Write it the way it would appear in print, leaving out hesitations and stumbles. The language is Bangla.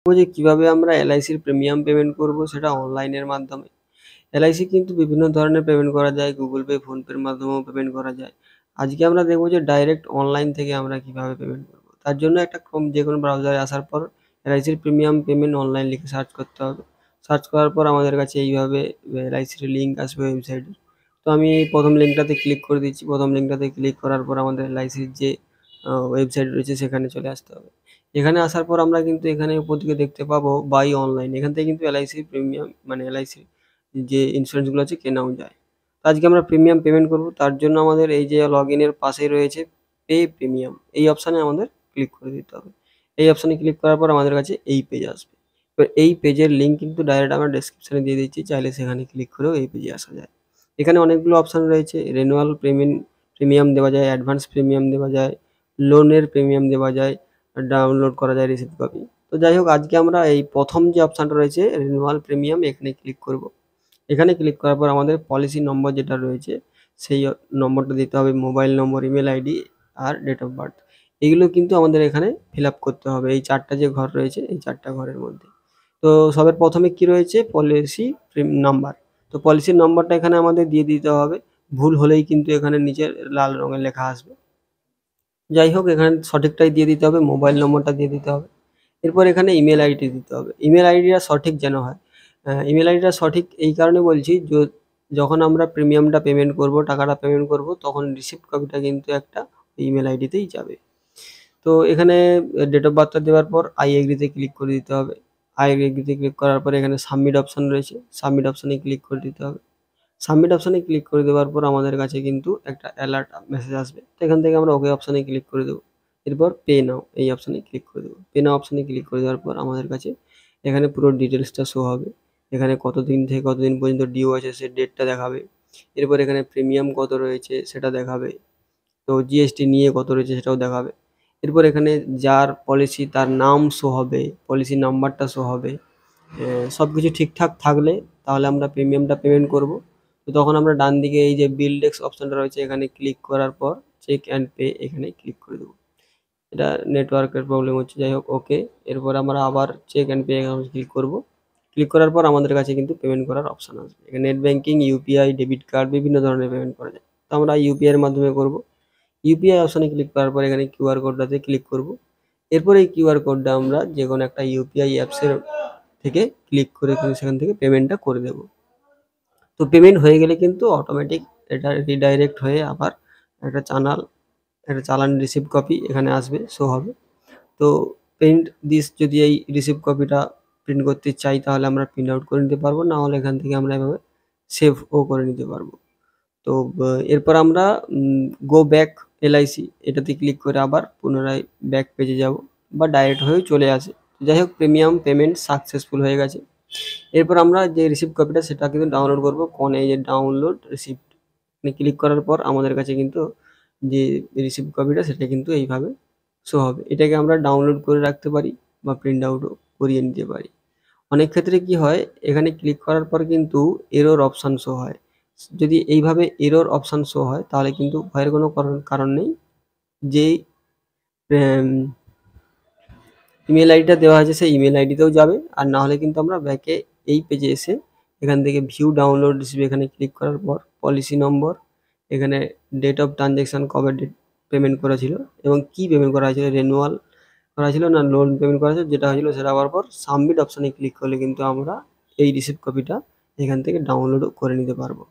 যে কিভাবে আমরা এলআইসির প্রিমিয়াম পেমেন্ট করব সেটা অনলাইনের মাধ্যমে। এলআইসি কিন্তু বিভিন্ন ধরনের পেমেন্ট করা যায়, গুগল পে, ফোনপের মাধ্যমেও পেমেন্ট করা যায়। আজকে আমরা দেখব যে ডাইরেক্ট অনলাইন থেকে আমরা কিভাবে পেমেন্ট করব। তার জন্য একটা যে কোনো ব্রাউজারে আসার পর এলআইসির প্রিমিয়াম পেমেন্ট অনলাইন লিখে সার্চ করতে হবে। সার্চ করার পর আমাদের কাছে এইভাবে এলআইসির লিঙ্ক আসবে ওয়েবসাইটের। তো আমি প্রথম লিঙ্কটাতে ক্লিক করে দিচ্ছি। প্রথম লিঙ্কটাতে ক্লিক করার পর আমাদের এলআইসির যে ওয়েবসাইট রয়েছে সেখানে চলে আসতে হবে। এখানে আসার পর আমরা কিন্তু এখানে উপর দিকে দেখতে পাবো বাই অনলাইন। এখান থেকে কিন্তু এলআইসির প্রিমিয়াম মানে এলআইসির যে ইন্স্যুরেন্সগুলো আছে কেনাও যায়। তো আজকে আমরা প্রিমিয়াম পেমেন্ট করব, তার জন্য আমাদের এই যে লগ ইনের পাশেই রয়েছে পে প্রিমিয়াম, এই অপশানে আমাদের ক্লিক করে দিতে হবে। এই অপশানে ক্লিক করার পর আমাদের কাছে এই পেজ আসবে। এবার এই পেজের লিঙ্ক কিন্তু ডাইরেক্ট আমরা ডেসক্রিপশানে দিয়ে দিচ্ছি, চাইলে সেখানে ক্লিক করেও এই পেজে আসা যায়। এখানে অনেকগুলো অপশান রয়েছে, রিনিউয়াল প্রিমিয়াম দেওয়া যায়, অ্যাডভান্স প্রিমিয়াম দেওয়া যায়, লোনের প্রিমিয়াম দেওয়া যায়, ডাউনলোড করা যায় রিসিপ্ট কপি। তো যাই হোক, আজকে আমরা এই প্রথম যে অপশানটা রয়েছে রিনিউয়াল প্রিমিয়াম, এখানে ক্লিক করব। এখানে ক্লিক করার পর আমাদের পলিসি নম্বর যেটা রয়েছে সেই নম্বরটা দিতে হবে, মোবাইল নম্বর, ইমেল আইডি আর ডেট অফ বার্থ। এগুলো কিন্তু আমাদের এখানে ফিল আপ করতে হবে এই 4টা যে ঘর রয়েছে এই 4টা ঘরের মধ্যে। তো সবার প্রথমে কি রয়েছে, পলিসি নাম্বার। তো পলিসির নম্বরটা এখানে আমাদের দিয়ে দিতে হবে। ভুল হলেই কিন্তু এখানে নিচে লাল রঙের লেখা আসবে। যাই হোক, এখানে সঠিকটাই দিয়ে দিতে হবে, মোবাইল নম্বরটা দিয়ে দিতে হবে। এরপর এখানে ইমেল আইডি দিতে হবে। ইমেল আইডিটা সঠিক যেন হয়। ইমেল আইডিটা সঠিক এই কারণে বলছি, যখন আমরা প্রিমিয়ামটা পেমেন্ট করব, টাকাটা পেমেন্ট করব, তখন রিসিপ্ট কপিটা কিন্তু একটা ইমেল আইডিতেই যাবে। তো এখানে ডেট অফ বার্থটা দেওয়ার পর আই এগ্রিতে ক্লিক করে দিতে হবে। আই এগ্রিতে ক্লিক করার পর এখানে সাবমিট অপশান রয়েছে, সাবমিট অপশানে ক্লিক করে দিতে হবে। সাবমিট অপশানে ক্লিক করে দেওয়ার পর আমাদের কাছে কিন্তু একটা অ্যালার্ট মেসেজ আসবে। তো এখান থেকে আমরা ওকে অপশানে ক্লিক করে দেবো। এরপর পে নাও এই অপশানে ক্লিক করে দেবো। পে নাও অপশানে ক্লিক করে দেওয়ার পর আমাদের কাছে এখানে পুরো ডিটেলসটা শো হবে। এখানে কতদিন থেকে কতদিন পর্যন্ত ডিউ আছে সে ডেটটা দেখাবে। এরপর এখানে প্রিমিয়াম কত রয়েছে সেটা দেখাবে। তো জিএসটি নিয়ে কত রয়েছে সেটাও দেখাবে। এরপর এখানে যার পলিসি তার নাম শো হবে, পলিসি নাম্বারটা শো হবে। সব কিছু ঠিকঠাক থাকলে তাহলে আমরা প্রিমিয়ামটা পেমেন্ট করব। তো তখন আমরা ডান দিকে এই যে বিল ডেস্ক অপশানটা রয়েছে এখানে ক্লিক করার পর চেক অ্যান্ড পে এখানে ক্লিক করে দেবো। এটা নেটওয়ার্কের প্রবলেম হচ্ছে, যাই হোক ওকে। এরপর আমরা আবার চেক অ্যান্ড পে ক্লিক করব। ক্লিক করার পর আমাদের কাছে কিন্তু পেমেন্ট করার অপশান আসবে। এখানে net banking, UPI, debit card বিভিন্ন ধরনের পেমেন্ট করা যায়। তো আমরা ইউপিআই এর মাধ্যমে করব। ইউপিআই অপশানে ক্লিক করার পর এখানে কিউআর কোডটাতে ক্লিক করব। এরপর এই কিউআর কোডটা আমরা যে কোনো একটা ইউপিআই অ্যাপসের থেকে ক্লিক করে কিন্তু সেখান থেকে পেমেন্টটা করে দেব। তো পেমেন্ট হয়ে গেলে কিন্তু অটোমেটিক এটা রিডাইরেক্ট হয়ে আবার একটা একটা চালান রিসিপ্ট কপি এখানে আসবে, শো হবে। তো প্রিন্ট দিস, যদি এই রিসিপ্ট কপিটা প্রিন্ট করতে চাই তাহলে আমরা প্রিন্ট আউট করে নিতে পারবো, না হলে এখান থেকে আমরা এভাবে সেভও করে নিতে পারবো। তো এরপর আমরা গো ব্যাক এলআইসি এটাতে ক্লিক করে আবার পুনরায় ব্যাক পেজে যাব, বা ডাইরেক্ট হয়েও চলে আসে। যাই হোক, প্রিমিয়াম পেমেন্ট সাকসেসফুল হয়ে গেছে। এরপর আমরা যে রিসিপ্ট কপিটা সেটা কিন্তু ডাউনলোড করবো। কোন এই যে ডাউনলোড রিসিপ্ট ক্লিক করার পর আমাদের কাছে কিন্তু যে রিসিপ্ট কপিটা সেটা কিন্তু এইভাবে শো হবে। এটাকে আমরা ডাউনলোড করে রাখতে পারি বা প্রিন্ট আউটও করিয়ে নিতে পারি। অনেক ক্ষেত্রে কি হয়, এখানে ক্লিক করার পর কিন্তু এরর অপশান শো হয়। যদি এইভাবে এরর অপশান শো হয় তাহলে কিন্তু ভয়ের কোনো কারণ নেই। যেই ইমেল আইডিটা দেওয়া আছে সেই ইমেল আইডিতেও যাবে, আর না হলে কিন্তু আমরা ব্যাকে এই পেজে এসে এখান থেকে ভিউ ডাউনলোড রিসিভ এখানে ক্লিক করার পর পলিসি নম্বর, এখানে ডেট অফ ট্রানজ্যাকশান, কবে ডেট পেমেন্ট করা ছিল এবং কী পেমেন্ট করা হয়েছিল, রিনিউয়াল করা ছিল না লোন পেমেন্ট করা ছিল, যেটা হয়েছিল সেটা হওয়ার পর সাবমিট অপশানে ক্লিক করলে কিন্তু আমরা এই রিসিপ্ট কপিটা এখান থেকে ডাউনলোডও করে নিতে পারবো।